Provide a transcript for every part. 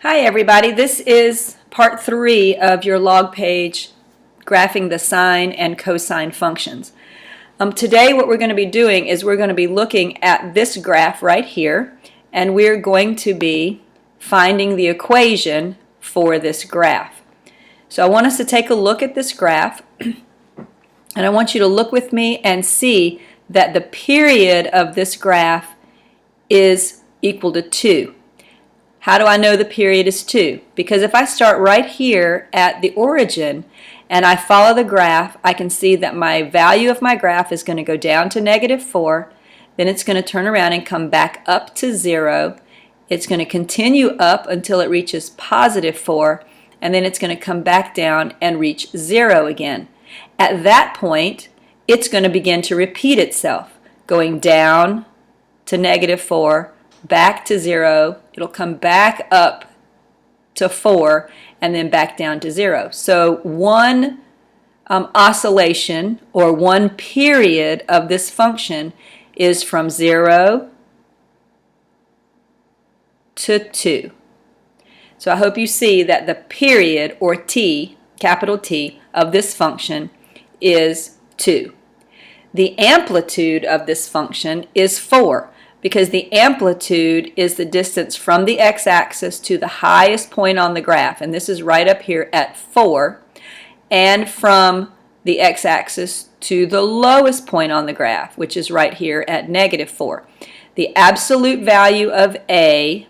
Hi everybody, this is part 3 of your log page graphing the sine and cosine functions. Today what we're going to be doing is we're going to be looking at this graph right here, and we're going to be finding the equation for this graph. So I want us to take a look at this graph, and I want you to look with me and see that the period of this graph is equal to 2. How do I know the period is 2? Because if I start right here at the origin and I follow the graph, I can see that my value of my graph is going to go down to -4, then it's going to turn around and come back up to 0. It's going to continue up until it reaches +4, and then it's going to come back down and reach 0 again. At that point, it's going to begin to repeat itself, going down to -4, back to 0, it'll come back up to 4, and then back down to 0. So one oscillation or one period of this function is from 0 to 2. So I hope you see that the period, or t, capital T, of this function is 2. The amplitude of this function is 4. Because the amplitude is the distance from the x-axis to the highest point on the graph, and this is right up here at 4, and from the x-axis to the lowest point on the graph, which is right here at -4. The absolute value of A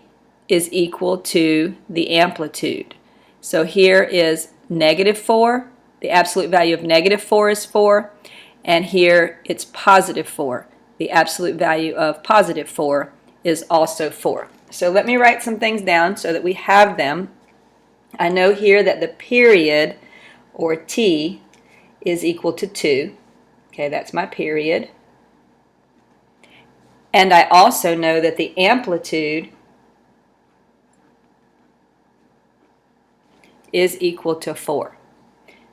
is equal to the amplitude. So here is -4, the absolute value of -4 is 4, and here it's +4. The absolute value of +4 is also 4. So let me write some things down so that we have them. I know here that the period, or t, is equal to 2. Okay, that's my period. And I also know that the amplitude is equal to 4.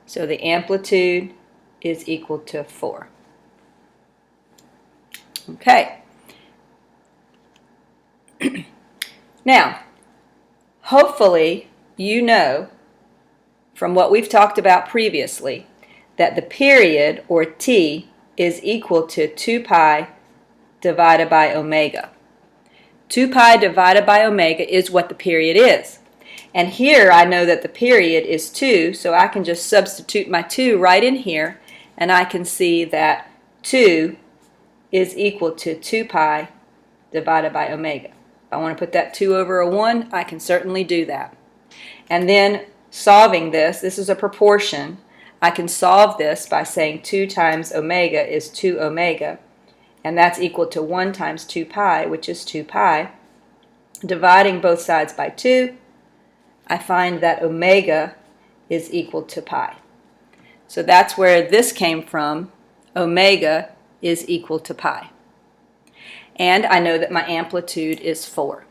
So the amplitude is equal to 4. Okay. Now, hopefully you know from what we've talked about previously that the period, or t, is equal to 2 pi divided by omega. 2 pi divided by omega is what the period is. And here I know that the period is 2, so I can just substitute my 2 right in here, and I can see that 2 is equal to 2 pi divided by omega. If I want to put that 2 over a 1, I can certainly do that. And then solving this is a proportion. I can solve this by saying 2 times omega is 2 omega, and that's equal to 1 times 2 pi, which is 2 pi. Dividing both sides by 2, I find that omega is equal to pi. So that's where this came from. Omega is equal to pi. And I know that my amplitude is 4.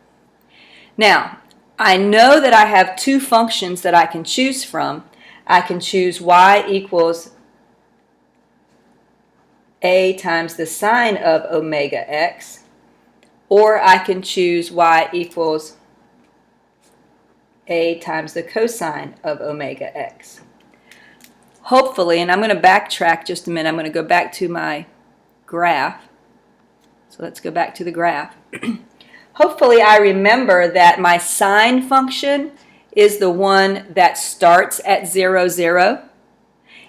Now, I know that I have two functions that I can choose from. I can choose y equals a times the sine of omega x, or I can choose y equals a times the cosine of omega x. Hopefully, and I'm going to backtrack just a minute, I'm going to go back to my graph. So let's go back to the graph. Hopefully I remember that my sine function is the one that starts at 0, 0.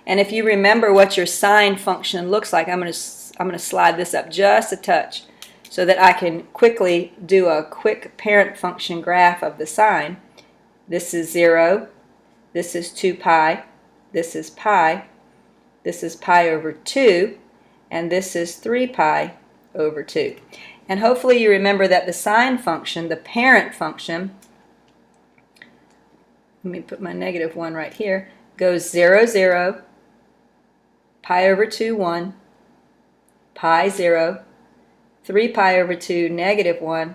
And if you remember what your sine function looks like, I'm going to slide this up just a touch so that I can quickly do a quick parent function graph of the sine. This is 0, this is 2 pi, this is pi over 2, and this is 3 pi over 2. And hopefully you remember that the sine function, the parent function, let me put my -1 right here, goes 0, 0, pi over 2, 1, pi 0, 3 pi over 2, -1,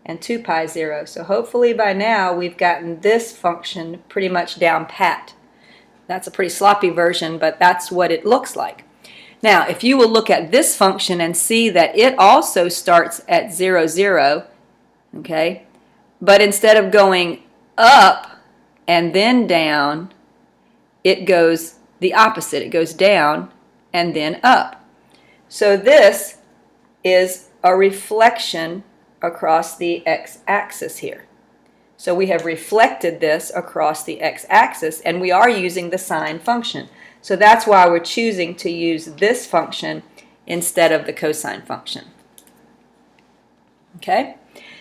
and 2 pi 0. So hopefully by now we've gotten this function pretty much down pat. That's a pretty sloppy version, but that's what it looks like. Now, if you will look at this function and see that it also starts at 0, 0, okay, but instead of going up and then down, it goes the opposite. It goes down and then up. So this is a reflection across the x-axis here. So we have reflected this across the x-axis, and we are using the sine function. So that's why we're choosing to use this function instead of the cosine function. Okay?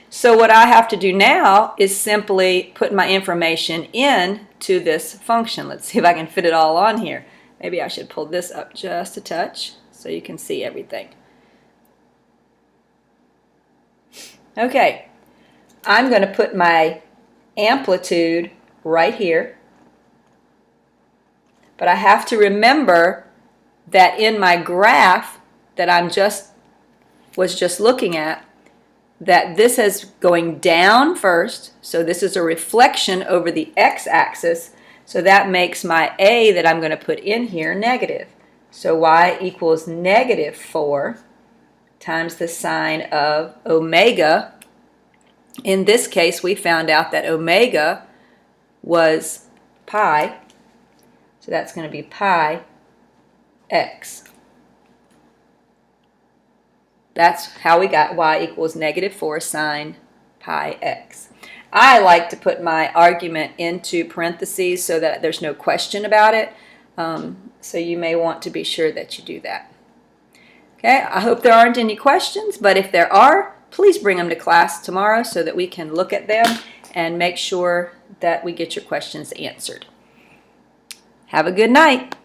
So what I have to do now is simply put my information in to this function. Let's see if I can fit it all on here. Maybe I should pull this up just a touch so you can see everything. Okay, I'm going to put my amplitude right here, but I have to remember that in my graph that was just looking at, that this is going down first, so this is a reflection over the x-axis, so that makes my a that I'm going to put in here negative. So y equals -4 times the sine of omega. In this case, we found out that omega was pi, so that's going to be pi x. That's how we got y equals -4 sine pi x. I like to put my argument into parentheses so that there's no question about it. So you may want to be sure that you do that. Okay, I hope there aren't any questions, but if there are, please bring them to class tomorrow so that we can look at them and make sure that we get your questions answered. Have a good night.